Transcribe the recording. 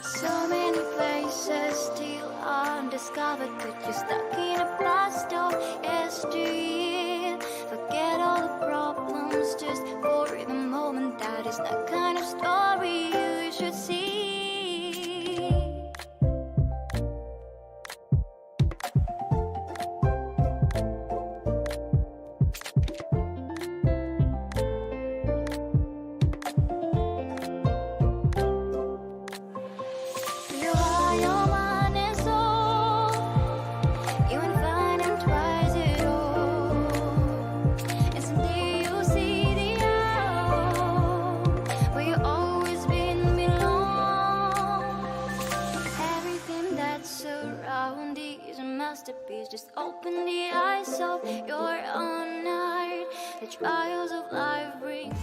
So many places still undiscovered, but you're stuck in a blast of yesteryear. Forget all the problems just for the moment. That is the kind of story you should see. Masterpiece, just open the eyes of your own heart. The trials of life bring